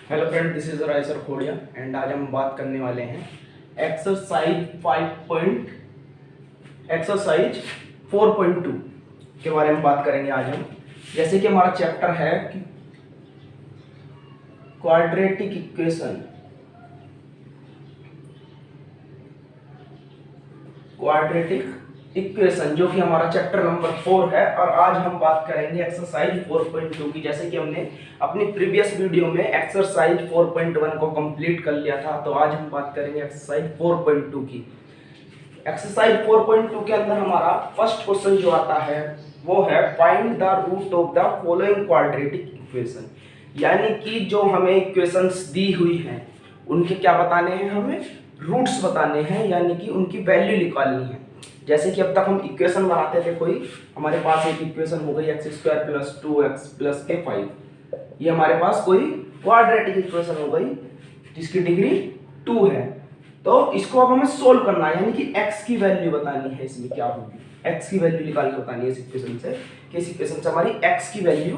Hello friend, this is Rai sir Khodiya and आज हम बात करने वाले हैं एक्सरसाइज 4.2 के बारे में बात करेंगे आज हम। जैसे कि हमारा चैप्टर है कि क्वाड्रेटिक इक्वेशन जो कि हमारा चैप्टर नंबर 4 है। और आज हम बात करेंगे एक्सरसाइज 4.2 की। जैसे कि हमने अपनी प्रीवियस वीडियो में एक्सरसाइज 4.1 को कंप्लीट कर लिया था, तो आज हम बात करेंगे एक्सरसाइज 4.2 की। एक्सरसाइज 4.2 के अंदर हमारा फर्स्ट क्वेश्चन जो आता है वो है find the root of the following quadratic equation. यानी कि जो हमें इक्वेशंस दी हुई हैं उनके क्या बताने हैं, हमें रूट्स बताने हैं, यानी कि उनकी वैल्यू निकालनी है। जैसे कि अब तक हम इक्वेशन बनाते थे, कोई हमारे पास एक इक्वेशन हो गई x² + 2x + k5, ये हमारे पास कोई क्वाड्रेटिक इक्वेशन हो गई जिसकी डिग्री 2 है। तो इसको अब हमें सोल्व करना है, यानी कि x की वैल्यू बतानी है, इसमें क्या होगी, x की वैल्यू निकाल के बतानी है इस इक्वेशन से कि इस इक्वेशन से हमारी x की वैल्यू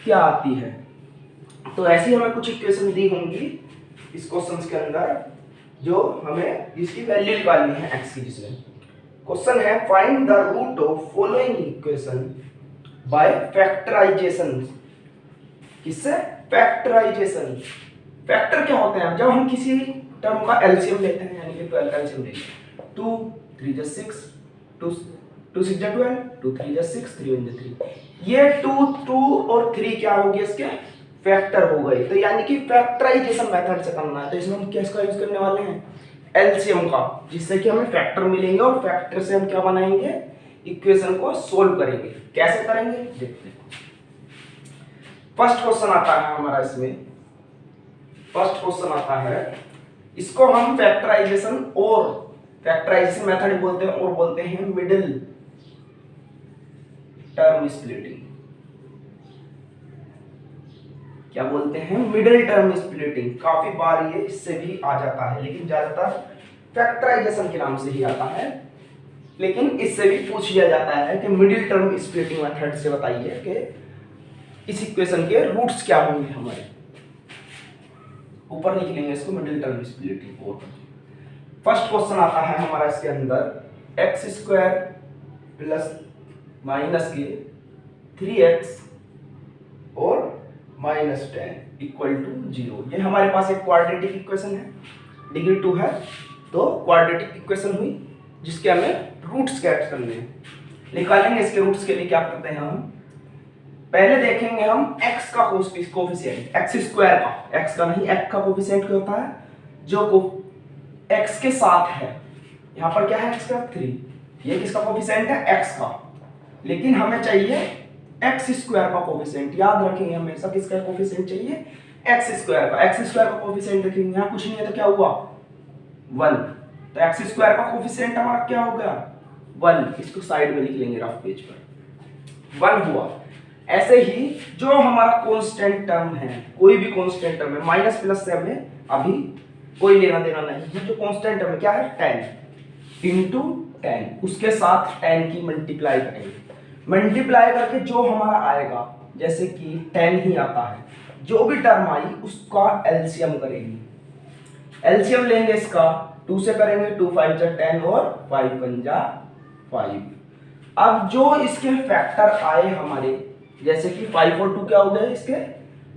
क्या आती है। तो ऐसी हमें कुछ इक्वेशन दी होंगी इस क्वेश्चन के अंदर जो हमें इसकी वैल्यू निकालनी है x की। जिसमें क्वेश्चन है find the root of following equation by factorization. किससे? फैक्टराइजेशन। फैक्टर क्या होते हैं? जब हम किसी टर्म का एलसीएम लेते हैं, यानी कि 12 का एलसीएम लेते हैं, 2 3 6 2 6 12 2 3 6 3 1 3, ये 2 और 3 क्या हो गए, इसके फैक्टर हो गए। तो यानी कि फैक्टराइजेशन मेथड से करना है। तो इसमें हम किसका यूज करने वाले हैं? एलसीएम का, जिससे कि हमें फैक्टर मिलेंगे और फैक्टर से हम क्या बनाएंगे, इक्वेशन को सोल्व करेंगे। कैसे करेंगे देखते हैं। फर्स्ट क्वेश्चन आता है हमारा, इसमें फर्स्ट क्वेश्चन आता है, इसको हम फैक्टराइजेशन मेथड बोलते हैं और बोलते हैं मिडिल टर्म स्प्लिटिंग। क्या बोलते हैं? Middle term splitting. काफी बार ये इससे भी आ जाता है, लेकिन ज्यादातर फैक्टराइजेशन के नाम से ही आता है। लेकिन इससे भी पूछ लिया जाता है कि मिडिल टर्म स्प्लिटिंग मेथड से बताइए कि इस इक्वेशन के रूट्स क्या होंगे हमारे। ऊपर लिख लेंगे इसको, मिडिल टर्म स्प्लिटिंग। और फर्स्ट क्वेश्चन आता है हमारा इसके अंदर, x² + -k 3x और -10 = 0। ये हमारे पास एक क्वाड्रेटिक इक्वेशन है, डिग्री 2 है, तो क्वाड्रेटिक इक्वेशन हुई जिसके हमें रूट्स कैट करने हैं। निकालेंगे इसके रूट्स के लिए क्या करते हैं हम, पहले देखेंगे हम x का कोफिशिएंट, x² का, x का नहीं, x का कोफिशिएंट क्या होता है, जो x के साथ है। यहाँ पर क्या है, x² 3, ये किसका कोफिशिएंट है? x का। लेकिन हमें चाहिए x² का कोफिशिएंट। याद रखेंगे हमेशा किसका कोफिशिएंट चाहिए, x² का। x² का कोफिशिएंट रखेंगे, यहाँ कुछ नहीं है तो क्या हुआ, 1। तो x² का कोफिशिएंट हमारा क्या हो गया, 1। इसको साइड में लिख लेंगे रफ पेज पर, 1 हुआ। ऐसे ही जो हमारा कांस्टेंट टर्म है, कोई भी कांस्टेंट टर्म है, माइनस प्लस से हमें अभी कोई लेना देना नहीं है। जो कांस्टेंट टर्म है क्या है, 10 × 10, उसके साथ 10 की मल्टीप्लाई करेंगे। मल्टीप्लाई करके जो हमारा आएगा, जैसे कि 10 ही आता है, जो भी टर्म आई उसका एलसीएम करेंगे। एलसीएम लेंगे इसका, 2 से करेंगे, 2 5 × 10 और 5 1 × 5। अब जो इसके फैक्टर आए हमारे, जैसे कि 5 और 2 क्या हो गए, इसके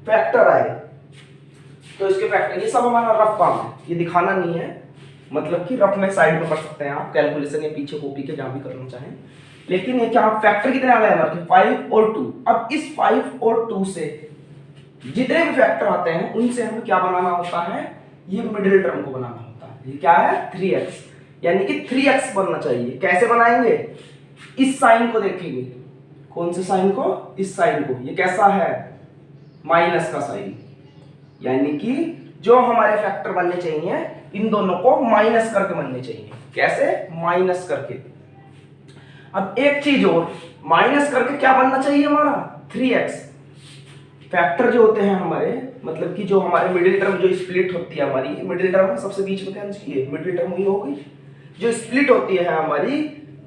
फैक्टर आए, तो इसके फैक्टर, ये सब हमारा रफ काम है, ये दिखाना नहीं है, मतलब कि रफ में साइड में कर सकते हैं आप, कैलकुलेशन या पीछे कॉपी के जहां भी करना चाहें। लेकिन ये क्या, फैक्टर कितने आ गए हमारे, 5 और 2। अब इस 5 और 2 से जितने भी फैक्टर आते हैं उनसे हमें क्या बनाना होता है, ये मिडिल टर्म को बनाना होता है। ये क्या है, 3x, यानी कि 3x बनना चाहिए। कैसे बनाएंगे, इस साइन को देखेंगे, कौन से साइन को, इस साइन को। ये कैसा है, माइनस का साइन, यानी कि जो हमारे फैक्टर बनने चाहिए इन दोनों को माइनस करके बनने चाहिए। कैसे, माइनस करके। अब एक चीज और, माइनस करके क्या बनना चाहिए हमारा, 3x। फैक्टर जो होते हैं हमारे, मतलब कि जो हमारे मिडिल टर्म जो स्प्लिट होती है हमारी, मिडिल टर्म सबसे बीच में क्या चाहिए, मिडिल टर्म हुई होगी, जो स्प्लिट होती है हमारी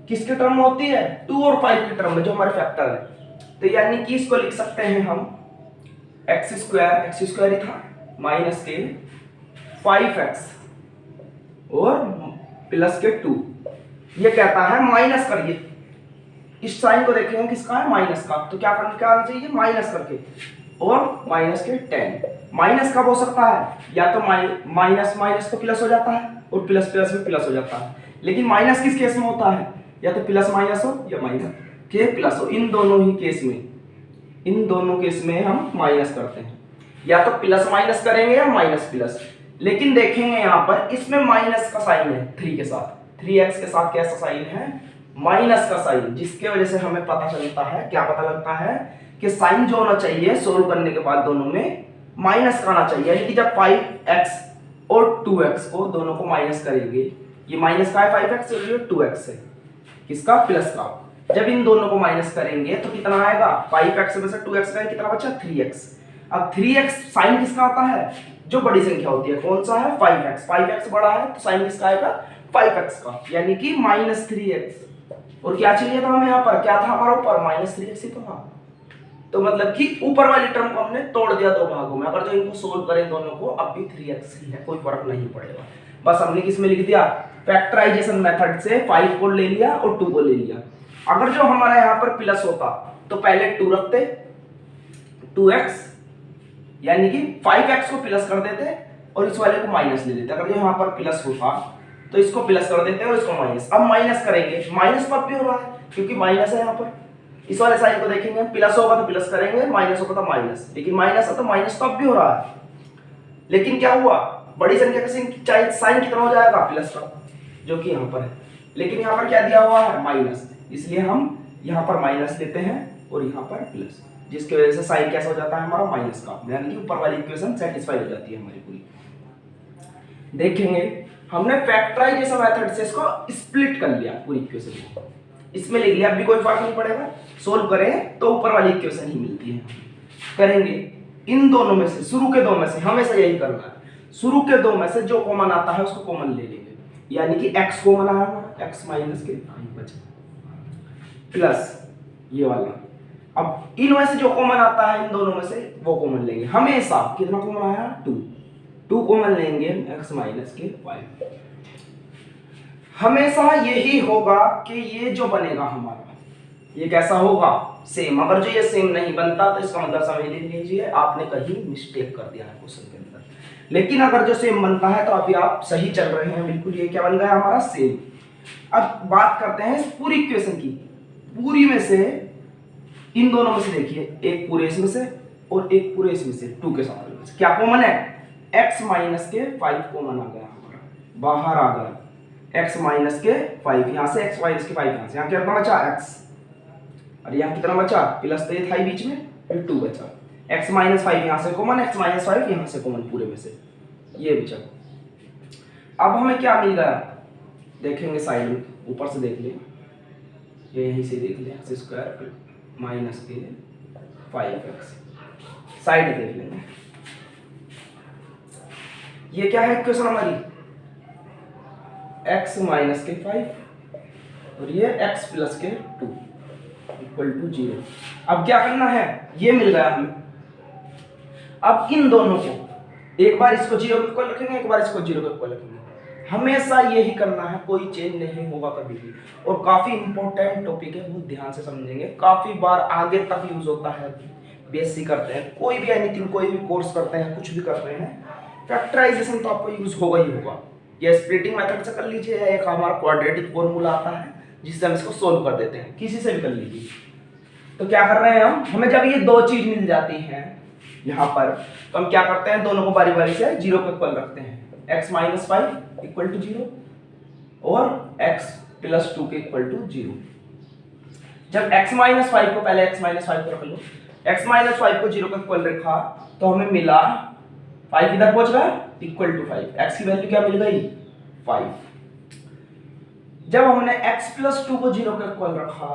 किसके टर्म होती है, 2 और 5 के टर्म में, जो हमारे फैक्टर है। तो यानी कि इसको लिख सकते हैं हम x² ही था, माइनस के 5x और प्लस के 2। ये कहता है माइनस करिए, इस साइन को देखेंगे किसका है, माइनस का, तो क्या आना चाहिए, माइनस करके और माइनस के 10। माइनस कब हो सकता है, या तो माइनस माइनस तो प्लस हो जाता है और प्लस प्लस में प्लस हो जाता है, लेकिन माइनस किस केस में होता है, या तो प्लस माइनस हो या माइनस के प्लस हो, इन दोनों ही केस में, इन दोनों केस में हम माइनस करते हैं, या तो प्लस माइनस करेंगे या माइनस प्लस। लेकिन देखेंगे यहाँ पर इसमें माइनस का साइन है 3 के साथ, 3x के साथ कैसा साइन है, माइनस का साइन, जिसके वजह से हमें पता चलता है, क्या पता लगता है कि साइन जो होना चाहिए सोल्व करने के बाद दोनों में माइनस का आना चाहिए, यानी कि जब 5x और 2x को दोनों को माइनस करेंगे, ये माइनस का है 5x और ये 2x है, किसका, प्लस का, जब इन दोनों को माइनस करेंगे तो कितना आएगा, 5x में से 2x का कितना बचा, 3x। अब 3x साइन किसका आता है, जो बड़ी संख्या होती है, कौन सा है, 5x, 5x बड़ा है तो साइन किसका आएगा, 5x का, यानी कि -3x। और क्या चाहिए था हमें, यहाँ पर क्या था हमारा ऊपर, -3x ही तो था, तो मतलब कि ऊपर वाली टर्म को हमने तोड़ दिया दो भागों में। अगर जो इनको सोल्व करें दोनों को, अब भी 3x ही है, कोई फर्क नहीं पड़ेगा। बस हमने किस में लिख दिया, फैक्टराइजेशन मेथड से 5 को ले लिया और 2 को ले लिया। अगर जो हमारा यहाँ पर प्लस होता तो पहले 2 रखते, 2x, यानी कि 5x को प्लस कर देते और इस वाले को माइनस ले लेते। अगर जो यहाँ पर प्लस होता तो इसको प्लस कर देते और इसको माइनस। अब माइनस करेंगे, माइनस पर भी हो रहा है क्योंकि माइनस है यहाँ पर, इस वाले साइन को देखेंगे, प्लस होगा तो प्लस करेंगे, माइनस होगा तो माइनस, लेकिन माइनस है तो माइनस तो अब भी हो रहा है। लेकिन क्या हुआ, बड़ी संख्या का साइन कितना हो जाएगा, प्लस का, जो कि यहाँ पर है, लेकिन यहाँ पर क्या दिया हुआ है, माइनस, इसलिए हम यहाँ पर माइनस लेते हैं और यहाँ पर प्लस, जिसकी वजह से साइन कैसा हो जाता है हमारा, माइनस का, यानी कि ऊपर वाली इक्वेशन सेटिस्फाई हो जाती है हमारी पूरी। देखेंगे हमने फैक्टराइजेशन मेथड से इसको स्प्लिट कर लिया पूरी इक्वेशन को, इसमें लिख लिया, अभी कोई फर्क नहीं पड़ेगा, सोल्व करें तो ऊपर वाली इक्वेशन ही मिलती है। करेंगे इन दोनों में से, शुरू के दो में से, हमेशा यही करना है, शुरू के दो में से जो कॉमन आता है उसको कॉमन ले लेंगे, यानी कि x कॉमन आया हमारा, x माइनस के बचा प्लस ये वाला। अब इन में से जो कॉमन आता है इन दोनों में से वो कॉमन लेंगे, हमेशा कितना कॉमन आया, 2 कॉमन लेंगे, x माइनस के 5। हमेशा यही होगा कि ये जो बनेगा हमारा, ये कैसा होगा, सेम। अगर जो ये सेम नहीं बनता तो इसका मतलब समझ लीजिए आपने कहीं मिस्टेक कर दिया है क्वेश्चन के अंदर। लेकिन अगर जो सेम बनता है तो अभी आप सही चल रहे हैं बिल्कुल, ये क्या बन गया हमारा, सेम। अब बात करते हैं इस पूरी इक्वेशन की, पूरी में से इन दोनों में से देखिए, एक पूरे इसमें से और एक पूरे इसमें से, 2 के साथ क्या कॉमन है, x माइनस के 5 कॉमन आ गया हमारा, बाहर आ गया x माइनस के 5, यहाँ से x माइनस के 5, यहाँ से, यहाँ कितना बचा x, और यहाँ कितना बचा, प्लस तो ये था ही बीच में, फिर 2 बचा, x माइनस 5 यहाँ से कॉमन, x माइनस 5 यहाँ से कॉमन, पूरे में से ये बचा। अब हमें क्या मिल गया, देखेंगे साइड में, ऊपर से देख लें, ये यहीं से देख लें, x स्क्वायर माइनस के 5x, साइड देख लेंगे, ये क्या है इक्वेशन हमारी, x माइनस के 5 और ये x प्लस के 2 इक्वल टू 0। अब क्या करना है, ये मिल गया हमें। अब इन दोनों को एक बार इसको 0 के इक्वल रखेंगे, एक बार इसको 0 के इक्वल रखेंगे, हमेशा यही करना है, कोई चेंज नहीं होगा कभी भी। और काफी इंपॉर्टेंट टॉपिक है, बहुत ध्यान से समझेंगे, काफी बार आगे तक यूज होता है, बीएससी करते हैं, कोई भी एनीथिंग, कोई भी कोर्स करते हैं, कुछ भी कर रहे हैं, फैक्टराइजेशन तो आपको यूज होगा ही होगा। ये स्प्लिटिंग मेथड से कर लीजिए, एक हमारा क्वाड्रेटिक फॉर्मूला आता है जिससे हम इसको सोल्व कर देते हैं, किसी से भी कर लीजिए। तो क्या कर रहे हैं हम, हमें जब ये दो चीज मिल जाती हैं यहाँ पर, तो हम क्या करते हैं, दोनों को बारी बारी से 0 के इक्वल रखते हैं, x माइनस 5 इक्वल टू 0 और x प्लस 2 के इक्वल टू 0। जब x माइनस 5 को, पहले x माइनस 5 को रख लो, x माइनस 5 को 0 के इक्वल रखा तो हमें मिला 5 इधर पहुंच गया इक्वल टू 5, x की वैल्यू क्या मिल गई 5। जब हमने x प्लस 2 को 0 के इक्वल रखा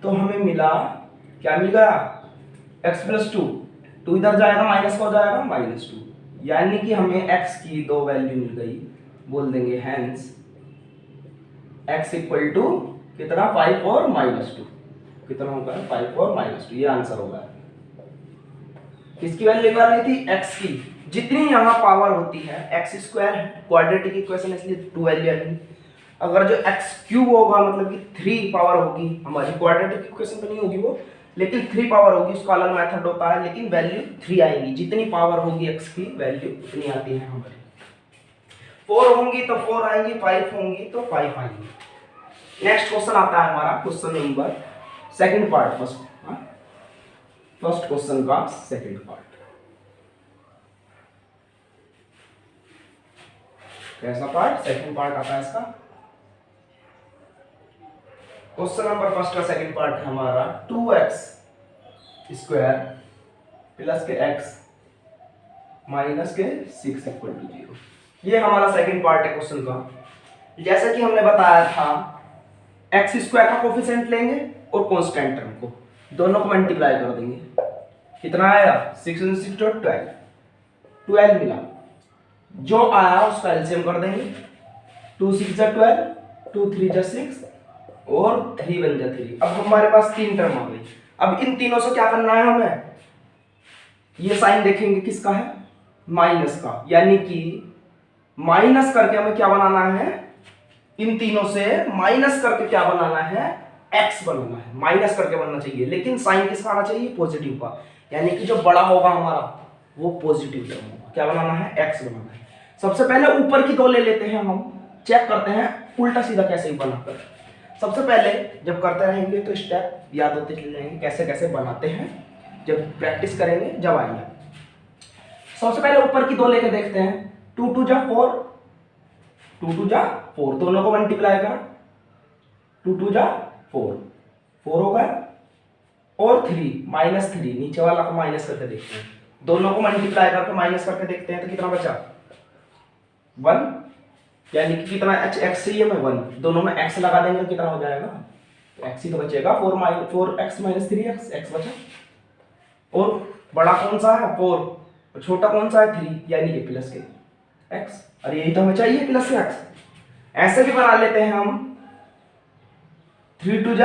तो हमें मिला, क्या मिल गया, x प्लस 2, 2 इधर जाएगा माइनस का हो जाएगा माइनस 2, यानी कि हमें x की दो वैल्यू मिल गई, बोल देंगे हैंस x इक्वल टू कितना 5 और माइनस 2, कितना होगा 5 और माइनस 2, ये आंसर होगा। किसकी वैल्यू निकालनी थी, x की, जितनी यहाँ पावर होती है एक्स स्क्वायर है, क्वाड्रेटिक इक्वेशन इसलिए 2 वैल्यू आएगी। अगर जो एक्स क्यूब होगा मतलब कि 3 पावर होगी हमारी, क्वाड्रेटिक इक्वेशन तो नहीं होगी वो, लेकिन 3 पावर होगी, उसका अलग मेथड होता है, लेकिन वैल्यू 3 आएगी। जितनी पावर होगी एक्स की वैल्यू उतनी आती है हमारी। 4 होंगी तो 4 आएंगी, 5 होंगी तो 5 आएंगी। नेक्स्ट क्वेश्चन आता है हमारा question number second part, first question का सेकंड पार्ट। कैसा पार्ट? सेकंड पार्ट आता है इसका। क्वेश्चन नंबर फर्स्ट का सेकंड पार्ट है हमारा 2x स्क्वायर प्लस के x माइनस के 6 इक्वल टू 0। ये हमारा सेकंड पार्ट है क्वेश्चन का। जैसा कि हमने बताया था, एक्स स्क्वायर का कोफिशिएंट लेंगे और कांस्टेंट टर्म को दोनों को मल्टीप्लाई कर देंगे। कितना आया? 6 × 6 = 12 मिला। जो आया उसका एलसीएम कर देंगे। 2 × 6 = 12, 2 × 3 = 6 और 3 बन जा 3। अब हमारे पास 3 टर्म आ गई। अब इन तीनों से क्या करना है हमें? ये साइन देखेंगे किसका है? माइनस का, यानी कि माइनस करके हमें क्या बनाना है? इन तीनों से माइनस करके क्या बनाना है? एक्स बनाना है। माइनस करके बनना चाहिए, लेकिन साइन किसका आना चाहिए? पॉजिटिव का, यानी कि जो बड़ा होगा हमारा वो पॉजिटिव टर्म होगा। क्या बनाना है? एक्स बनाना है। सबसे पहले ऊपर की दो ले लेते हैं, हम चेक करते हैं उल्टा सीधा कैसे बनाकर। सबसे पहले जब करते रहेंगे तो स्टेप याद होते चले जाएंगे कैसे कैसे बनाते हैं, जब प्रैक्टिस करेंगे जब आएंगे। सबसे पहले ऊपर की दो लेके देखते हैं। 2 × 2 = 4, 2 × 2 = 4, दोनों को मल्टीप्लाई कर। 2 × 2 = 4, 4 हो गया, और 3 -3 नीचे वाला को माइनस करके देखते हैं। दोनों को मल्टीप्लाई करके माइनस करके देखते हैं तो कितना बचा? 1, यानी कि कितना x चाहिए हमें? 1। दोनों में x लगा देंगे तो कितना हो जाएगा? तो x ही तो बचेगा। 4x - 3x, x बचा। और बड़ा कौन सा है? 4, और छोटा कौन सा है? 3, यानी कि प्लस के x। और यही तो हमें चाहिए, प्लस के x। ऐसे भी बना लेते हैं हम। 3 × 2 =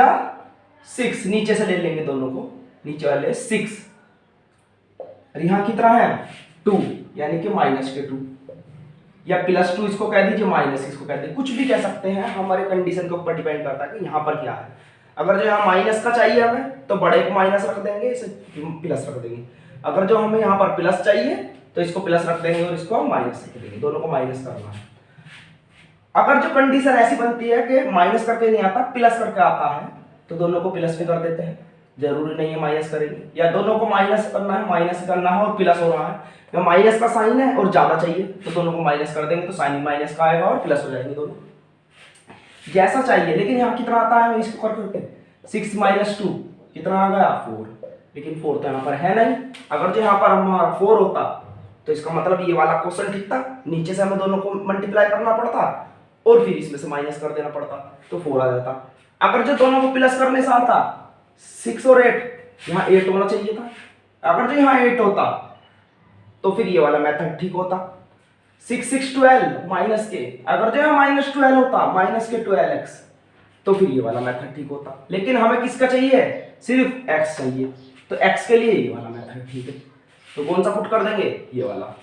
6, नीचे से ले लेंगे दोनों को, नीचे वाले 6, और यहाँ कितना है? 2, यानी कि -2, या +2 इसको कह दीजिए, माइनस इसको कह दीजिए, कुछ भी कह सकते हैं। हमारे कंडीशन के ऊपर डिपेंड करता है कि यहाँ पर क्या है। अगर जो यहाँ माइनस का चाहिए हमें तो बड़े को माइनस रख देंगे, इसे प्लस रख देंगे। अगर जो हमें यहाँ पर प्लस चाहिए तो इसको प्लस रख देंगे और इसको माइनस रख देंगे। दोनों को माइनस करना है। अगर जो कंडीशन ऐसी बनती है कि माइनस करके नहीं आता, प्लस करके आता है, तो दोनों को प्लस भी कर देते हैं। जरूरी नहीं है माइनस करेंगे, या दोनों को माइनस करना है, माइनस करना है और प्लस हो रहा है, या माइनस का साइन है और ज्यादा चाहिए तो दोनों को माइनस कर देंगे, तो साइन माइनस का आएगा और प्लस हो जाएंगे दोनों, जैसा चाहिए। लेकिन यहाँ कितना आता है? इसको करके 6 - 2 कितना आ गया? 4। लेकिन 4 तो यहाँ पर है नहीं। अगर जो यहाँ पर हमारा 4 होता तो इसका मतलब ये वाला क्वेश्चन ठीक था, नीचे से हमें दोनों को मल्टीप्लाई करना पड़ता और फिर इसमें से माइनस कर देना पड़ता, तो 4 आ जाता। अगर जो दोनों को प्लस करने से आता 6 और 8, यहाँ 8 होना चाहिए था। अगर जो यहाँ 8 होता तो फिर ये वाला मेथड ठीक होता। 6 × 6 = 12 माइनस के, अगर जो यहाँ -12 होता, माइनस के 12x, तो फिर ये वाला मेथड ठीक होता। लेकिन हमें किसका चाहिए? सिर्फ x चाहिए, तो x के लिए ये वाला मेथड ठीक है। तो कौन सा पुट कर देंगे? ये वाला।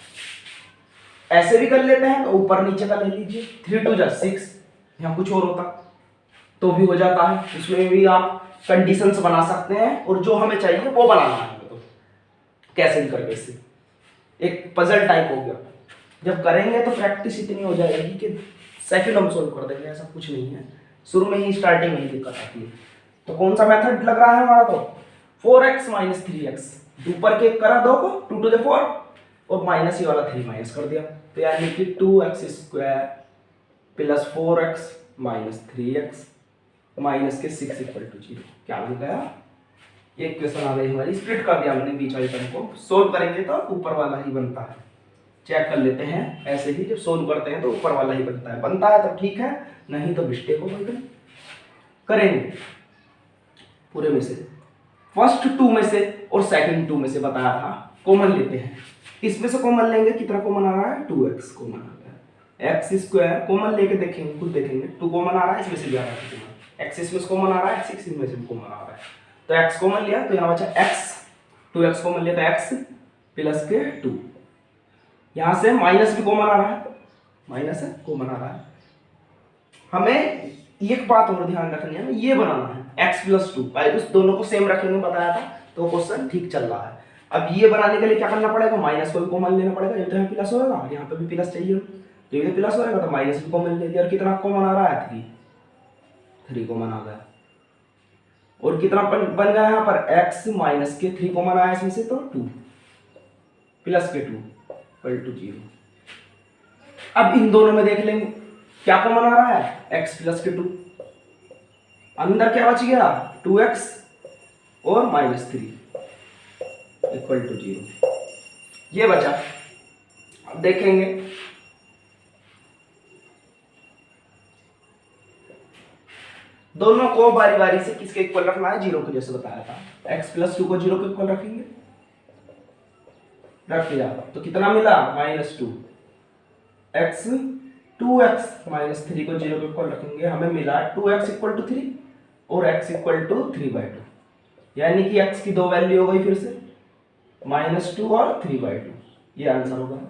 ऐसे भी कर लेते हैं तो ऊपर नीचे का ले लीजिए। 3 × 2 = 6, यहाँ कुछ और होता तो भी हो जाता है। इसमें भी आप कंडीशंस बना सकते हैं और जो हमें चाहिए वो बनाना है हमें, तो कैसे भी करके इससे एक पजल टाइप हो गया। जब करेंगे तो प्रैक्टिस इतनी हो जाएगी कि सेकंड हम सोल्व कर देंगे, ऐसा कुछ नहीं है। शुरू में ही स्टार्टिंग में ही दिक्कत आती है। तो कौन सा मेथड लग रहा है हमारा? तो 4x - 3x, ऊपर के करा दो को 2 × 4 और माइनस ये वाला 3 माइनस कर दिया, तो यानी कि 2x² + 4x - 3x माइनस के 6 = 0। क्या बन गया? एक इक्वेशन आ गई हमारी। स्प्लिट कर दिया हमने बीच वाली टर्म को। सोल्व करेंगे तो ऊपर वाला ही बनता है। चेक कर लेते हैं, ऐसे ही जब सोल्व करते हैं तो ऊपर वाला ही बनता है। बनता है तो ठीक है, नहीं तो मिस्टेक हो गई। करेंगे पूरे में से, फर्स्ट 2 में से और सेकंड 2 में से बताया था, कॉमन लेते हैं। इसमें से कॉमन लेंगे, कितना कॉमन आ रहा है? 2x कॉमन आ रहा है। x² कॉमन लेके देखेंगे, खुद देखेंगे। 2 कॉमन आ रहा है, इसमें से भी आ रहा है कॉमन। x इसमें से कॉमन आ रहा है, 6 इसमें से भी कॉमन आ रहा है, तो x कॉमन लिया तो यहाँ बचा x। 2x कॉमन लिया तो x + के 2। यहाँ से माइनस भी कॉमन आ रहा है, माइनस है कॉमन आ रहा है। हमें एक बात और ध्यान रखनी है, ये बनाना है x प्लस 2, दोनों को सेम रखेंगे बताया था, तो क्वेश्चन ठीक चल रहा है। अब ये बनाने के लिए क्या करना पड़ेगा, माइनस को भी कॉमन लेना पड़ेगा, ये तो यहाँ प्लस होगा, यहाँ पे भी प्लस चाहिए, तो ये प्लस होगा तो माइनस भी कॉमन ले लिया, और कितना कॉमन आ रहा है 3 कॉमन आ गया। और कितना बन गया यहाँ पर x माइनस के 3 कॉमन आया इसमें से, तो 2 प्लस के 2 इक्वल टू 0। अब इन दोनों में देख लेंगे क्या कॉमन आ रहा है, x प्लस के 2, अंदर क्या बच गया 2x और माइनस 3 इक्वल टू 0, ये बचा। अब देखेंगे दोनों को बारी बारी से किसके इक्वल रखना है, 0 को, जैसे बताया था x प्लस 2 को 0 के इक्वल रखेंगे, रख दिया तो कितना मिला -2, x 2x माइनस 3 को 0 के इक्वल रखेंगे, हमें मिला 2x इक्वल टू 3 और x इक्वल टू 3/2, यानी कि x की दो वैल्यू हो गई फिर से -2 और 3/2, ये आंसर होगा।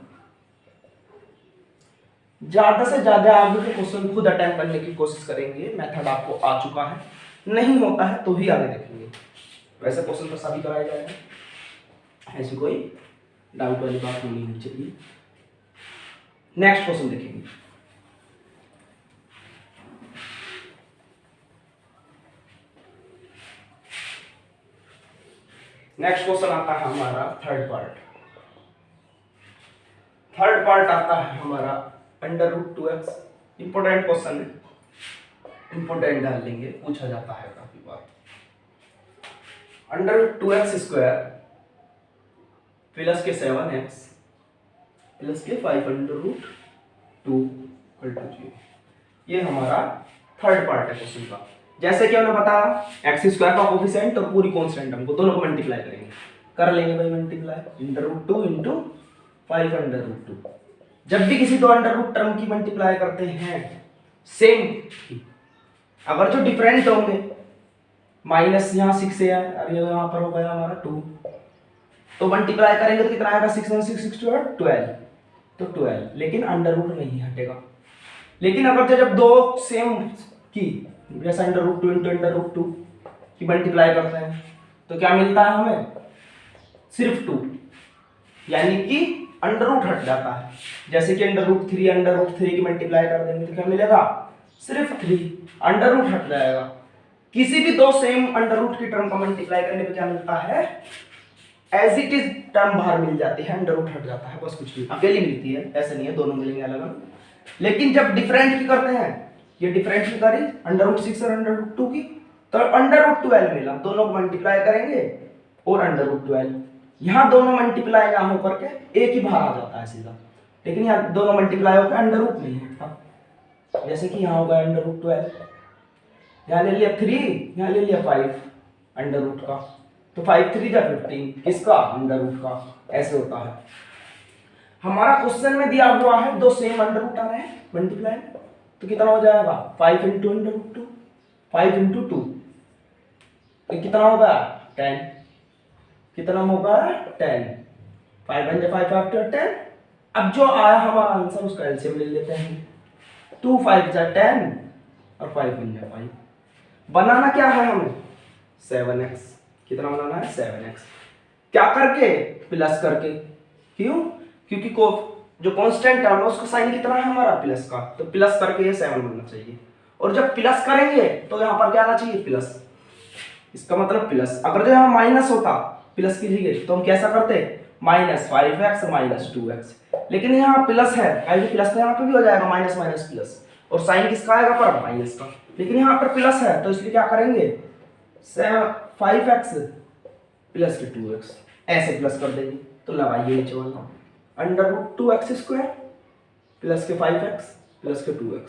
ज्यादा से ज्यादा आप भी क्वेश्चन खुद अटेम्प्ट करने की कोशिश करेंगे, मेथड आपको आ चुका है, नहीं होता है तो ही आगे देखेंगे, वैसे क्वेश्चन तो सभी कराया जाएगा, ऐसी कोई डाउट वाली बात नहीं। चलिए नेक्स्ट क्वेश्चन देखेंगे। नेक्स्ट क्वेश्चन आता है हमारा थर्ड पार्ट आता है हमारा √2x, इंपोर्टेंट क्वेश्चन है, इंपोर्टेंट डाल लेंगे, पूछा जाता है काफी बार। √2x² प्लस के 7x प्लस के 5√2 इक्वल टू 0, ये हमारा थर्ड पार्ट है क्वेश्चन का। जैसे कि हमने बताया x² का कोफिशिएंट और पूरी कांस्टेंट हमको दोनों को मल्टीप्लाई करेंगे, कर लेंगे भाई मल्टीप्लाई, √2 इंटू 5√2। जब भी किसी दो अंडर टर्म की मल्टीप्लाई करते हैं सेम, अगर जो डिफरेंट होंगे, माइनस यहाँ 6 है और ये यहाँ पर हो गया हमारा 2, तो मल्टीप्लाई करेंगे तो कितना आएगा 6 1 6 12, तो 12, लेकिन अंडर नहीं हटेगा। लेकिन अगर जब दो सेम की जैसा √2 इंटू √2 की मल्टीप्लाई करते हैं तो क्या मिलता है हमें, सिर्फ 2, यानी कि अंडर हट जाता है। जैसे कि √3 की मल्टीप्लाई कर देंगे तो क्या मिलेगा, सिर्फ 3, अंडर हट जाएगा। किसी भी दो सेम अंडर की टर्म का मल्टीप्लाई करने पे क्या मिलता है, एज इट इज टर्म बाहर मिल जाती है, अंडर हट जाता है, बस कुछ नहीं, अकेली मिलती है, ऐसे नहीं है दोनों मिलेंगे अलग अलग। लेकिन जब डिफरेंट की करते हैं, ये डिफरेंट की करी √6 और √2 की, तो √12 मिला, दोनों को मल्टीप्लाई करेंगे और √12, यहाँ दोनों मल्टीप्लाई यहाँ होकर के एक ही बाहर आ जाता है सीधा, लेकिन यहाँ दोनों मल्टीप्लाई होकर अंडर नहीं हटता। जैसे कि यहाँ होगा √12, यहाँ ले लिया 3, यहाँ ले लिया 5 अंडर का, तो 5 3 जा 15, किसका, अंडर का, ऐसे होता है। हमारा क्वेश्चन में दिया हुआ है दो सेम अंडर आ रहे हैं मल्टीप्लाई, तो कितना हो जाएगा 5 इंटू √2, 5 इंटू 2, तो कितना होगा 10, कितना होगा 10, 5 1 5 5 10। अब जो आया हमारा आंसर उसका एलसीएम ले लेते हैं, 2 5 10 और 5 1 5। बनाना क्या है हमें, 7x, कितना बनाना है 7x, क्या करके, प्लस करके, क्यों, क्योंकि को जो कांस्टेंट टर्म है उसका साइन कितना है हमारा प्लस का, तो प्लस करके ये 7 बनना चाहिए, और जब प्लस करेंगे तो यहाँ पर क्या आना चाहिए प्लस, इसका मतलब प्लस। अगर जो यहाँ माइनस होता प्लस की जगह तो हम कैसा करते, -5x -2x, लेकिन यहाँ प्लस है, प्लस तो यहाँ पे भी हो जाएगा, माइनस माइनस प्लस, और साइन किसका आएगा पर, माइनस का, लेकिन यहाँ पर प्लस है तो इसलिए क्या करेंगे 5x प्लस के 2x, ऐसे प्लस कर देंगे। तो लगाइए नीचे वाला √2x² प्लस के 5x प्लस के 2x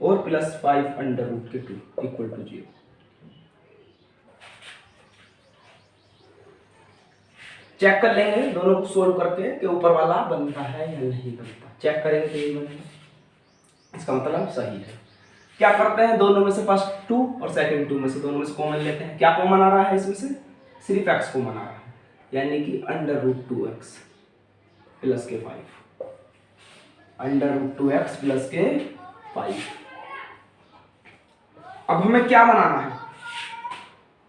और प्लस 5 √2 इक्वल टू 0। चेक कर लेंगे दोनों को सोल्व करके कि ऊपर वाला बनता है या नहीं बनता, चेक करेंगे तो ये बनेगा, इसका मतलब सही है। क्या करते हैं, दोनों में से फर्स्ट 2 और सेकंड 2 में से दोनों में से कॉमन लेते हैं, क्या कॉमन आ रहा है इसमें से, सिर्फ x कॉमन आ रहा है, यानी कि √2x प्लस के 5, √2x प्लस के 5। अब हमें क्या बनाना है,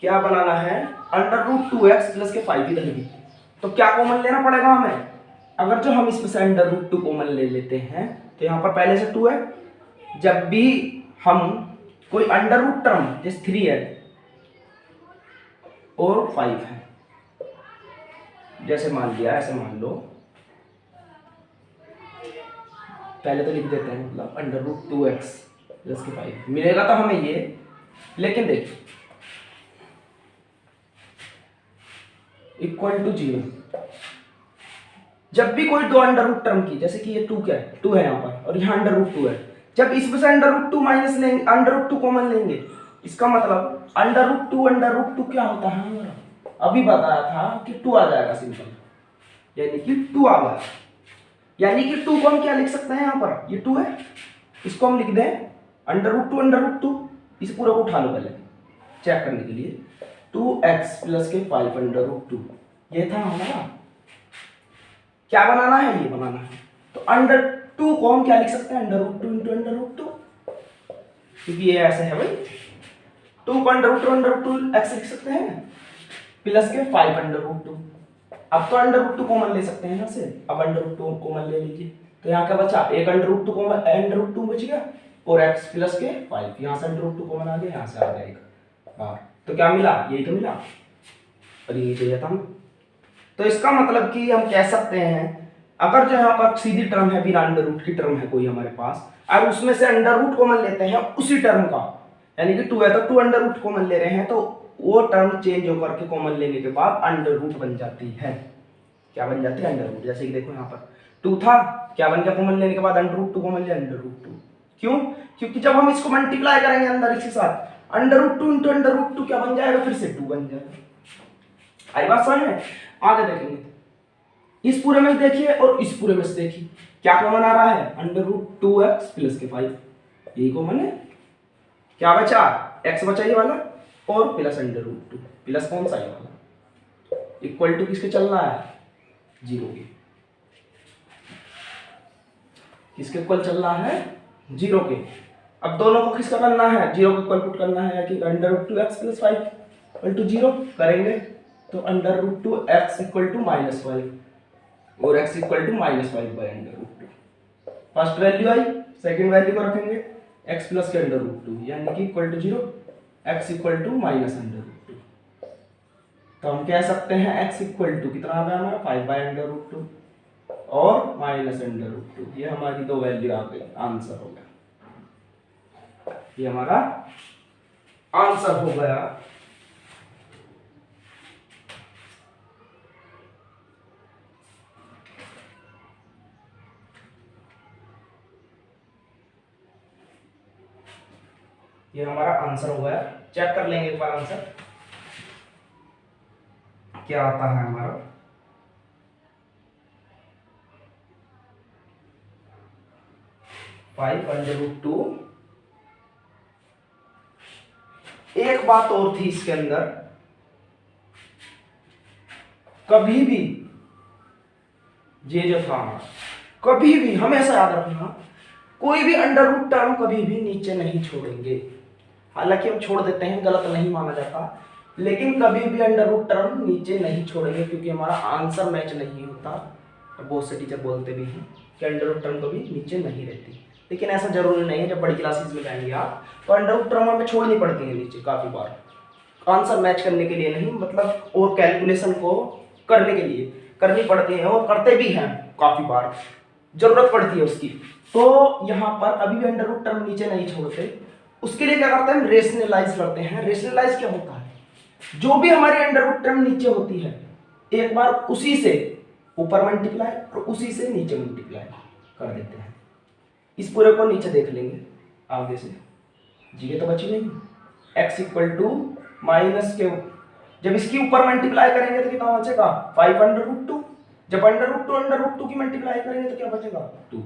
क्या बनाना है, √2x प्लस के 5 इधर भी। तो क्या कॉमन लेना पड़ेगा हमें, अगर जो हम इसमें से √2 कॉमन ले लेते हैं तो यहाँ पर पहले से 2 है। जब भी हम कोई √ टर्म जैसे 3 है और 5 है, जैसे मान लिया, ऐसे मान लो, पहले तो लिख देते हैं, मतलब √2x प्लस के 5 मिलेगा तो हमें ये। लेकिन देखिए इक्वल टू 0, जब भी कोई दो √ टर्म की, जैसे कि ये 2 क्या है, 2 है यहाँ पर और यहाँ √2 है, जब इसमें से √2 माइनस लेंगे, √2 कॉमन लेंगे, इसका मतलब √2 क्या होता है हमारा, अभी बताया था कि 2 आ जाएगा सिंपल, यानी कि 2 आ गया। यानी कि 2 को हम क्या लिख सकते हैं, यहाँ पर ये 2 है, इसको हम लिख दें √2, इस पूरे को उठा लो पहले चेक करने के लिए, 2x प्लस के 5 √2, ये था हमारा। क्या बनाना है, ये बनाना है। तो √2 को हम क्या लिख सकते हैं, √2 क्योंकि ये ऐसे है भाई, 2 को √2 x लिख सकते हैं प्लस के 5 √2। अब तो √2 कॉमन ले सकते हैं ना से, अब √2 कॉमन ले लीजिए, तो यहाँ क्या बचा, एक √2 कॉमन, √2 बच गया और x प्लस के 5, यहाँ से √2 कॉमन आ गया, यहाँ से आ गया एक बार, तो क्या मिला, यही तो मिला और यही चाहिए था। तो इसका मतलब कि हम कह सकते हैं, अगर जो यहाँ पर सीधी टर्म है, बिना √ की टर्म है कोई हमारे पास, और उसमें से √ कॉमन लेते हैं उसी टर्म का, यानी कि 2 है तो 2 √ कॉमन ले रहे हैं, तो वो टर्म चेंज होकर के कॉमन लेने के बाद √ बन जाती है। क्या बन जाती है, √। जैसे कि देखो यहाँ पर 2 था, क्या बन गया कॉमन लेने के बाद, √2 कॉमन लिया, √2। क्यों, क्योंकि जब हम इसको मल्टीप्लाई करेंगे अंदर इसके साथ, √2 × √2 क्या बन जाएगा, फिर से 2 बन जाएगा। आई बात समझ में, आगे देखेंगे, इस पूरे में देखिए और इस पूरे में से देखिए क्या कॉमन आ रहा है, √2x प्लस के 5, यही कॉमन है। क्या बचा, x बचा ये वाला और प्लस √2, प्लस कौन सा ये वाला, इक्वल टू किसके चलना है, 0 के, किसके इक्वल चलना है, 0 के। अब दोनों को किसका करना है, 0 को इक्वल पुट करना है, कि √2x प्लस 5 इक्वल टू 0 करेंगे तो √2x इक्वल टू -5 और x equal to -5/√2। First value आई, सेकंड वैल्यू को रखेंगे x प्लस के √2, यानी कि equal to 0, x equal to -√2। तो हम कह सकते हैं x इक्वल टू कितना आ गया हमारा, 5/√2 और -√2। ये हमारी दो वैल्यू आ गई, आंसर हो गया, ये हमारा आंसर हो गया। ये हमारा आंसर हो गया। चेक कर लेंगे एक बार आंसर क्या आता है हमारा। (5/√2) एक बात और थी इसके अंदर, कभी भी ये जो था, कभी भी हमेशा याद रखना, कोई भी √ टर्म कभी भी नीचे नहीं छोड़ेंगे। हालांकि हम छोड़ देते हैं, गलत नहीं माना जाता, लेकिन कभी भी √ टर्म नीचे नहीं छोड़ेंगे, क्योंकि हमारा आंसर मैच नहीं होता। बहुत से टीचर बोलते भी हैं कि √ टर्म कभी नीचे नहीं रहती, लेकिन ऐसा जरूरी नहीं है। जब बड़ी क्लासेस में जाएंगे आप तो √ टर्म हमें छोड़नी पड़ती है नीचे काफ़ी बार, आंसर मैच करने के लिए नहीं, मतलब और कैलकुलेशन को करने के लिए करनी पड़ती है, और करते भी हैं काफ़ी बार, जरूरत पड़ती है उसकी। तो यहाँ पर अभी भी √ टर्म नीचे नहीं छोड़ते, उसके लिए क्या करते हैं, हम रेशनलाइज करते हैं। रेशनलाइज क्या होता है, जो भी हमारी √ टर्म नीचे होती है, एक बार उसी से ऊपर मल्टीप्लाई और उसी से नीचे मल्टीप्लाई कर देते हैं। इस पूरे को नीचे देख लेंगे आगे से, जी तो बची नहीं, x इक्वल टू माइनस के, जब इसकी ऊपर मल्टीप्लाई करेंगे तो कितना बचेगा, 5/√2। जब √2 की मल्टीप्लाई करेंगे तो क्या बचेगा, 2।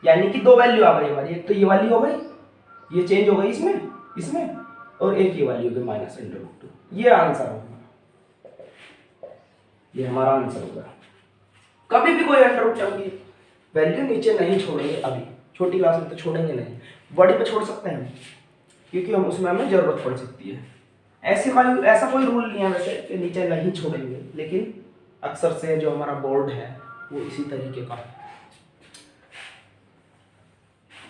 यानी कि दो वैल्यू आ गई हमारी, एक तो ये वाली हो गई, ये चेंज हो गई इसमें और एक ये वाली हो गई -√2। ये आंसर होगा, ये हमारा आंसर होगा। कभी भी कोई अंडर रूट टर्म की वैल्यू नीचे नहीं छोड़ेंगे। अभी छोटी क्लास में तो छोड़ेंगे नहीं, बड़ी पे छोड़ सकते हैं क्योंकि हम उसमें हमें जरूरत पड़ सकती है। ऐसा कोई रूल नहीं है वैसे कि नीचे नहीं छोड़ेंगे, लेकिन अक्सर से जो हमारा बोर्ड है वो इसी तरीके का है।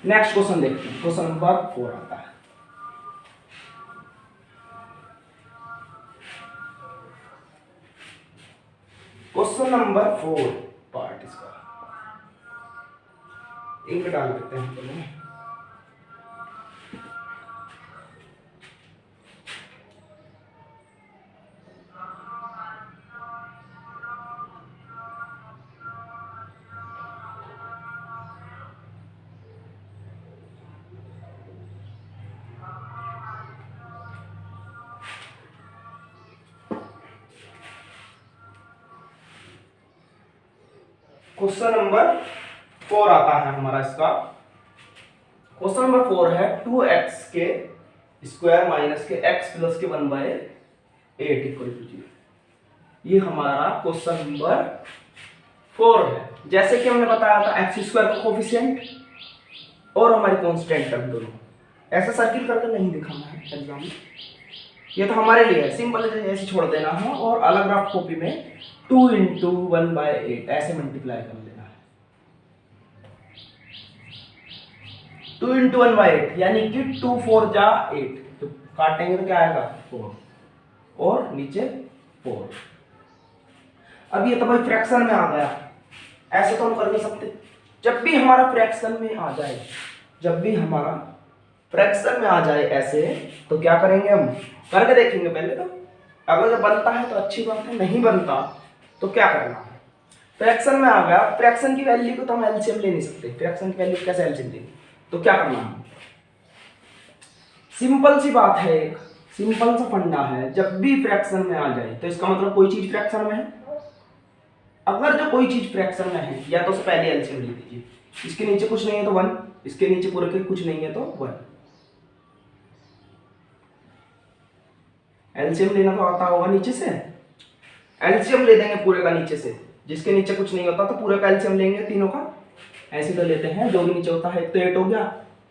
नेक्स्ट क्वेश्चन देखते हैं, क्वेश्चन नंबर 4 आता है। क्वेश्चन नंबर 4 पार्ट इसका इंक डाल देते हैं पहले। क्वेश्चन नंबर 4 आता है हमारा इसका। क्वेश्चन नंबर 4 है 2x के स्क्वायर माइनस के x प्लस के 1/8 इक्वल टू 0। ये हमारा क्वेश्चन नंबर 4 है। जैसे कि हमने बताया था x स्क्वायर का कोफिशिएंट और हमारी कांस्टेंट टर्म दोनों ऐसा सर्किल करके नहीं दिखाना है एग्जाम में, ये तो हमारे लिए है। सिंपल ऐसे छोड़ देना है और अलग रफ कॉपी में 2 × 1/8 ऐसे मल्टीप्लाई कर लेना है। 2 × 1/8 यानी कि 2 4 जा 8, तो काटेंगे तो क्या आएगा 4 और नीचे 4। अब ये तो भाई फ्रैक्शन में आ गया, ऐसे तो हम कर नहीं सकते। जब भी हमारा फ्रैक्शन में आ जाए, जब भी हमारा फ्रैक्शन में आ जाए ऐसे, तो क्या करेंगे हम करके देखेंगे पहले तो। अगर जब बनता है तो अच्छी बात है, नहीं बनता तो क्या करना है। फ्रैक्शन में आ गया, फ्रैक्शन की वैल्यू को तो हम एलसीएम ले नहीं सकते। फ्रैक्शन की वैल्यू कैसे एलसीएम लेंगे, तो क्या करना है, सिंपल सी बात है, एक सिंपल सा फंडा है। जब भी फ्रैक्शन में आ जाए तो इसका मतलब कोई चीज फ्रैक्शन में है। अगर जो कोई चीज फ्रैक्शन में है या तो उससे पहले एलसीएम ले लीजिए। इसके नीचे कुछ नहीं है तो 1, इसके नीचे पूरे के कुछ नहीं है तो 1। एलसीएम लेना तो आता होगा नीचे से, एलसीएम ले देंगे पूरे का नीचे से। जिसके नीचे कुछ नहीं होता तो पूरे का एलसीएम लेंगे तीनों का। ऐसे तो लेते हैं, जो भी नीचे होता है, एक तो 8 हो गया,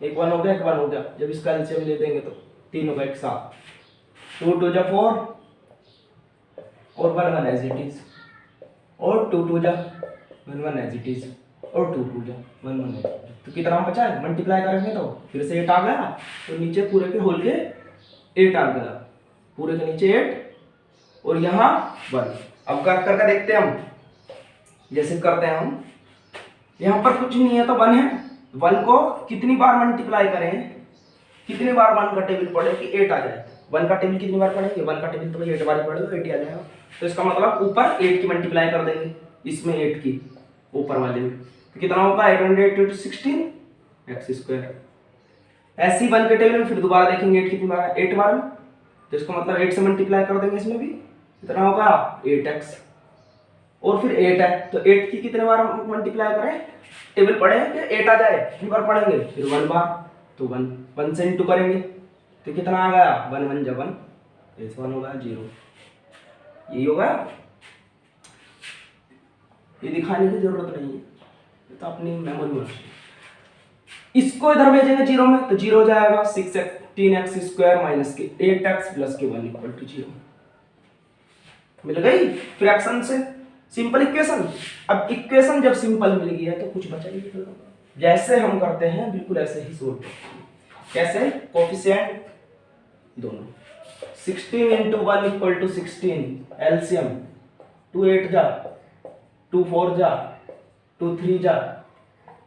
एक 1 हो गया, एक 1 हो गया। जब इसका एलसीएम ले देंगे तो तीनों का एक साथ 2 2 जा 4 और 1 1 एज इट इज, और 2 2 जा 1 1 एज इट इज, और 2 2 जा 1 1 एज इट इज। तो कितना बचा है, मल्टीप्लाई करेंगे तो फिर से 8 आ गया, तो नीचे पूरे के होल के 8 आ गया, पूरे के नीचे 8 और यहाँ 1। अब करके देखते हैं हम, जैसे करते हैं हम, यहाँ पर कुछ नहीं है तो 1 है। 1 को कितनी बार मल्टीप्लाई करें, कितनी बार 1 का टेबल पढ़े कि 8 आ जाए। 1 का टेबल कितनी बार पढ़ेंगे, 1 का टेबल तो भाई 8 बार पढ़े तो 8 ही आ जाएगा। तो इसका मतलब ऊपर 8 की मल्टीप्लाई कर देंगे, इसमें 8 की ऊपर वाले में, तो कितना होगा 8 × 16 x स्क्वायर। ऐसे ही 1 के टेबल में फिर दोबारा देखेंगे 8 कितनी बार, 8 बार में, तो इसका मतलब 8 से मल्टीप्लाई कर देंगे इसमें भी, कितना होगा 8x। और फिर 8 है तो 8 की कितने बार मल्टीप्लाई करें, टेबल पढ़े कि 8 आ जाए, कितनी बार पढ़ेंगे, फिर 1 बार, तो 1 से इंटू करेंगे तो कितना आ गया 1 1 जा 1, इस 1 होगा 0। यही होगा, ये दिखाने की जरूरत नहीं है, तो अपनी मेमोरी में। इसको इधर भेजेंगे 0 में तो 0 हो जाएगा 16x स्क्वायर माइनस के 8x प्लस के 1 इक्वल टू 0। मिल गई फ्रैक्शन से सिंपल इक्वेशन। अब इक्वेशन जब सिंपल मिल गई है तो कुछ बचा ही नहीं, जैसे हम करते हैं बिल्कुल ऐसे ही सोल्व। कैसे, कोफिशिएंट दोनों 16 × 1 इक्वल टू 16, एलसीएम 2 8 जा 2 4 जा 2 3 जा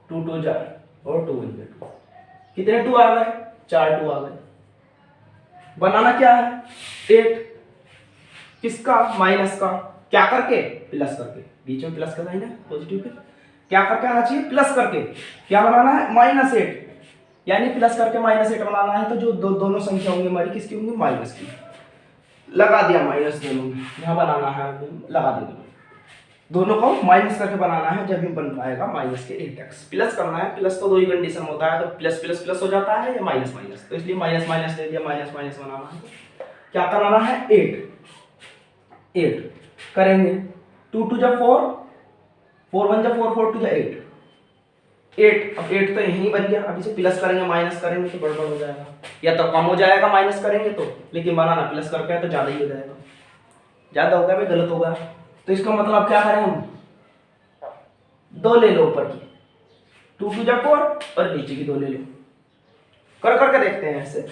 2 2 जा और 2 1 जा 2। कितने 2 आ गए, 4 2 आ गए। बनाना क्या है 8, किसका, माइनस का, क्या करके, प्लस करके। बीच में प्लस का साइन है पॉजिटिव पे, क्या करके आना चाहिए, प्लस करके। क्या बनाना है -8, यानी प्लस करके -8 बनाना है। तो जो दोनों संख्या होंगी हमारी किसकी होंगी, माइनस की। लगा दिया माइनस दोनों में, यहाँ बनाना है, लगा दिया दोनों को माइनस करके बनाना है। जब भी बन पाएगा माइनस के 8x, प्लस करना है। प्लस तो दो ही कंडीशन होता है, तो प्लस प्लस प्लस हो जाता है या माइनस माइनस, तो इसलिए माइनस माइनस ले दिया, माइनस माइनस बनाना है। क्या कराना है 8 करेंगे, 2 2 जा 4, 4 1 जा 4 4 2 जा 8 8। अब 8 तो यहीं बन गया। अब इसे प्लस करेंगे माइनस करेंगे तो गड़बड़ हो जाएगा, या तो कम हो जाएगा माइनस करेंगे तो, लेकिन बनाना प्लस करके है तो ज़्यादा ही हो जाएगा। ज़्यादा हो गया भाई, गलत होगा। तो इसका मतलब क्या करें हम, 2 ले लो ऊपर की, 2 2 जा 4 और नीचे की 2 ले लो। कर करके देखते हैं ऐसे,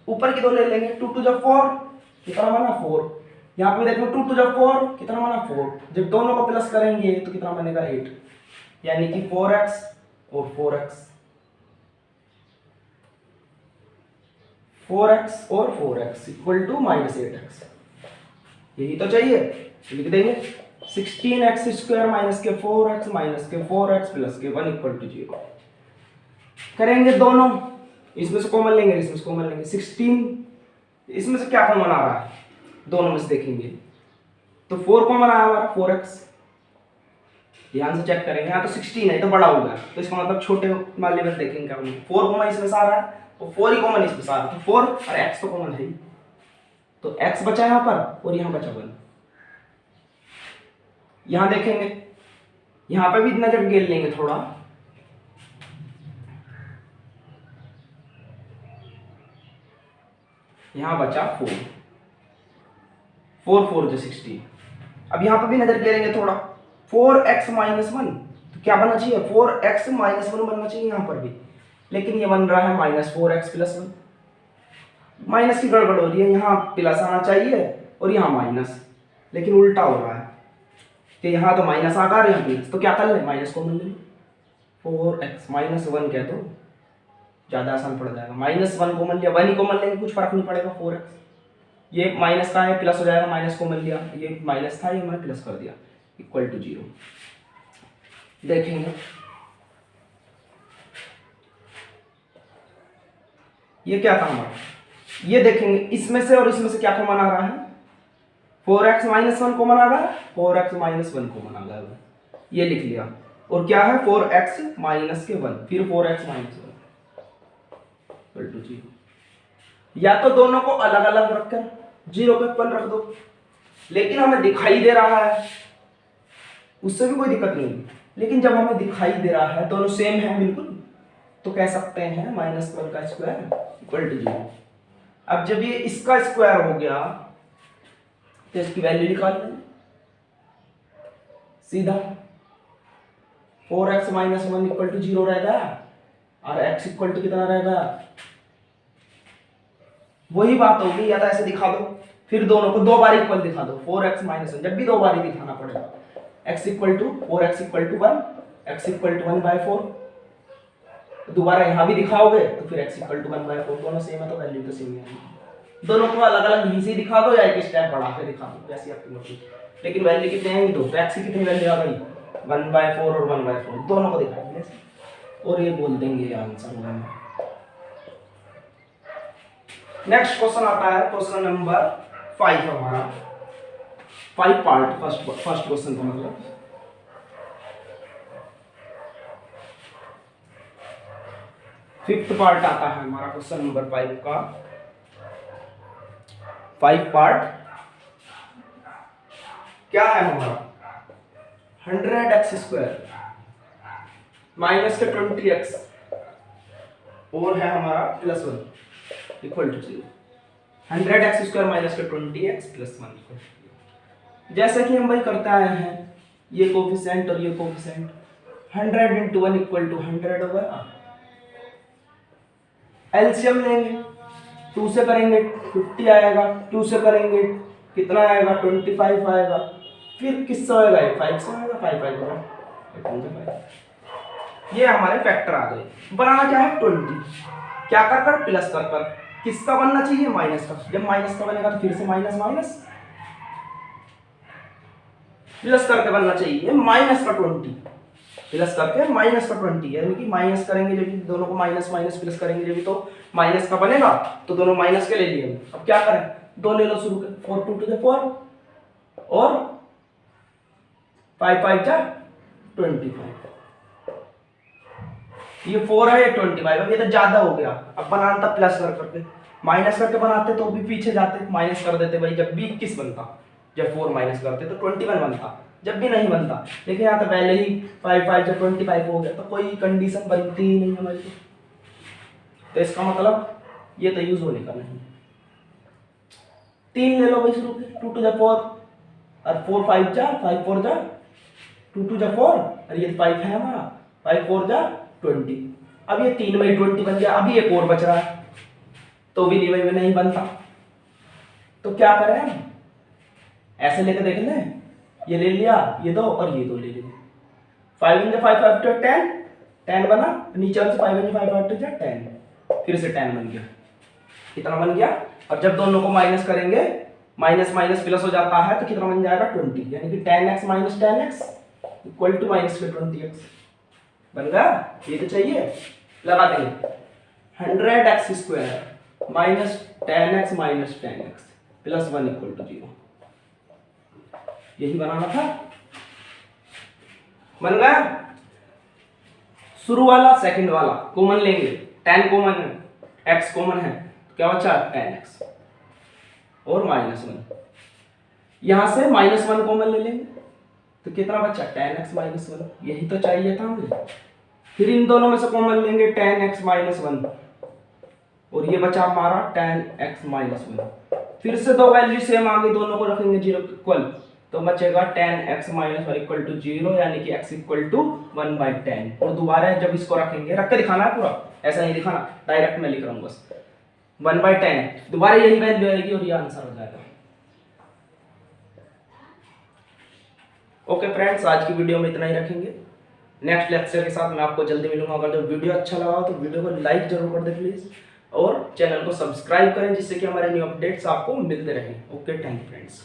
ऊपर की 2 ले लेंगे, 2 2 जा 4 कितना बना 4। यहाँ पे देखो 2 2 जा 4 कितना बना 4। जब दोनों को प्लस करेंगे तो कितना बनेगा 8, यानी कि 4x और 4x, 4x और 4x इक्वल टू -8x। यही तो चाहिए, लिख देंगे 16x स्क्वायर माइनस के 4x माइनस के 4x प्लस के 1 इक्वल टू 0। करेंगे दोनों, इसमें से कॉमन लेंगे, इसमें से कॉमन लेंगे। 16 इसमें से क्या कॉमन आ रहा है, दोनों में से देखेंगे तो 4 कॉमन आया हमारा 4x। ध्यान से चेक करेंगे, यहाँ तो 16 है तो बड़ा होगा, तो इसका मतलब छोटे वाले में देखेंगे क्या 4 कॉमन इसमें से आ रहा है तो 4 ही कॉमन इसमें से आ रहा है, तो 4 और x तो कॉमन है ही, तो x बचा यहाँ पर और यहाँ बचा 1। यहाँ देखेंगे, यहाँ पे भी नजर गेल लेंगे थोड़ा, यहाँ बचा 4 4 4 जो 16। अब यहाँ पे भी नजर गेलेंगे थोड़ा, 4x माइनस 1 तो क्या बनना चाहिए, 4x माइनस 1 बनना चाहिए यहाँ पर भी, लेकिन ये बन रहा है -4x प्लस 1। माइनस की गड़बड़ हो रही है, यहाँ प्लस आना चाहिए और यहाँ माइनस, लेकिन उल्टा हो रहा है कि यहाँ तो माइनस आकार यहाँ प्लस, तो क्या कर ले माइनस को मिल 4x माइनस 1 कह दो, ज़्यादा आसान पड़ जाएगा। -1 को मिल लिया, 1 ही को मिल लेंगे, कुछ फर्क नहीं पड़ेगा। 4x ये माइनस का है प्लस हो जाएगा, माइनस को मिल लिया, ये माइनस था ये मैंने प्लस कर दिया, इक्वल टू 0। देखेंगे ये क्या था हमारा, ये देखेंगे इसमें से और इसमें से क्या कॉमन आ रहा है, 4x माइनस 1 कॉमन आ रहा है, 4x माइनस 1 कॉमन आ रहा है, ये लिख लिया। और क्या है 4x माइनस के 1, फिर 4x माइनस 1 इक्वल टू 0। या तो दोनों को अलग अलग रखकर 0 के ऊपर रख दो, लेकिन हमें दिखाई दे रहा है उससे भी कोई दिक्कत नहीं है, लेकिन जब हमें दिखाई दे रहा है दोनों सेम है बिल्कुल, तो कह सकते हैं -1 का स्क्वायर इक्वल टू 0। अब जब ये इसका स्क्वायर हो गया तो इसकी वैल्यू निकाल लें सीधा, 4x माइनस 1 इक्वल टू 0 रहेगा और x इक्वल टू कितना रहेगा, वही बात होगी। या तो ऐसे दिखा दो, फिर दोनों को 2 बार इक्वल दिखा दो, 4x माइनस 1 जब भी 2 बार ही दिखाना पड़ेगा, x equal to 4x equal to 1, x equal to 1/4। दोबारा यहाँ भी दिखाओगे तो फिर x इक्वल टू 1/4, दोनों सेम है तो वैल्यू तो सेम है। दोनों को अलग अलग यहीं से दिखा दो या एक स्टेप बढ़ा के दिखा दो, जैसी आपकी मर्जी, लेकिन वैल्यू कितने आएंगी, तो x की कितनी वैल्यू आ गई 1/4 और 1/4, दोनों को दिखाएंगे और ये बोल देंगे आंसर होगा। नेक्स्ट क्वेश्चन आता है क्वेश्चन नंबर 5 हमारा, 5 पार्ट, फर्स्ट क्वेश्चन का मतलब। फिफ्थ पार्ट आता है हमारा क्वेश्चन नंबर 5 का, 5 पार्ट क्या है हमारा, 100x स्क्वायर माइनस के 20x और है हमारा +1 equal to 0। 100x square minus के 20x प्लस 1। जैसे कि हम भाई करते आए हैं, ये कोफिशिएंट और ये कोफिशिएंट, 100 इंटू 1 इक्वल टू 100 होगा। एलसीएम लेंगे, 2 से करेंगे 50 आएगा, 2 से करेंगे कितना आएगा 25 आएगा, फिर किससे होएगा 5 से आएगा, 5 होगा। ये हमारे फैक्टर आ गए। बनाना क्या है 20, क्या कर कर प्लस कर कर, किसका बनना चाहिए माइनस का, जब माइनस का बनेगा तो फिर से माइनस माइनस प्लस करके बनना चाहिए माइनस का 20, प्लस करके माइनस का 20, यानी कि माइनस करेंगे जब दोनों को माइनस माइनस प्लस करेंगे जब तो माइनस का बनेगा, तो दोनों माइनस के ले लिए। अब क्या करें, 2 ले लो शुरू के, 4 2 to the 4 और 5 5 जा 25, ये 4 है ये 25, अब ये तो ज्यादा हो गया। अब बनाना था प्लस कर करके, माइनस करके बनाते तो भी पीछे जाते, माइनस कर देते भाई, जब भी 21 बनता, जब 4 माइनस करते तो 21 बनता, जब भी नहीं बनता। लेकिन यहाँ तो पहले ही 5 जब 25 हो गया तो कोई कंडीशन बनती ही नहीं हमारी। तो इसका मतलब ये तो यूज होने का नहीं। 3 ले लो भाई शुरू के, 2 to the 4 और 4 5 जा 5 4 जा 2 to the 4 और ये 5 है हमारा, 5 4 जा 20। अब ये 3 में 20 बन गया, अभी एक और बच रहा है तो भी में नहीं बनता। तो क्या करें हम, ऐसे लेकर देख लें, ये ले लिया ये दो और ये दो ले लेंगे। 5 × 5 5 to 10 10 बना, नीचे से 5 × 5 5 to 10 फिर से 10 बन गया, कितना बन गया। और जब दोनों को माइनस करेंगे, माइनस माइनस प्लस हो जाता है तो कितना बन जाएगा 20, यानी कि 10x - 10x equal to -20x बन गया। ये तो चाहिए, लगा देंगे 100x² -10x - 10x + 1 = 0। यही बनाना था, बन गया। शुरू वाला सेकंड वाला कॉमन लेंगे, 10 कॉमन है, x कॉमन है, तो क्या बचा 10x और -1। यहां से -1 कॉमन ले लेंगे तो कितना बचा 10x - 1, यही तो चाहिए था हमें। फिर इन दोनों में से कॉमन लेंगे 10x - 1 और ये बचा हमारा 10x - 1। फिर से दो वैल्यू सेम आ गई, दोनों को रखेंगे 0 इक्वल, तो बचेगा 10x - 1 = 0, यानी कि x = 1/10। और दोबारा जब इसको रखेंगे, रख के दिखाना है पूरा, ऐसा नहीं दिखाना, डायरेक्ट मैं लिख रहा हूँ बस 1/10, दोबारा यही वैल्यू आएगी और ये आंसर हो जाएगा। ओके फ्रेंड्स, आज की वीडियो में इतना ही रखेंगे। नेक्स्ट लेक्चर के साथ मैं आपको जल्दी मिलूंगा। अगर जो वीडियो अच्छा लगा हो तो वीडियो को लाइक जरूर कर दें प्लीज, और चैनल को सब्सक्राइब करें जिससे कि हमारे न्यू अपडेट्स आपको मिलते रहें। Okay, thank you friends.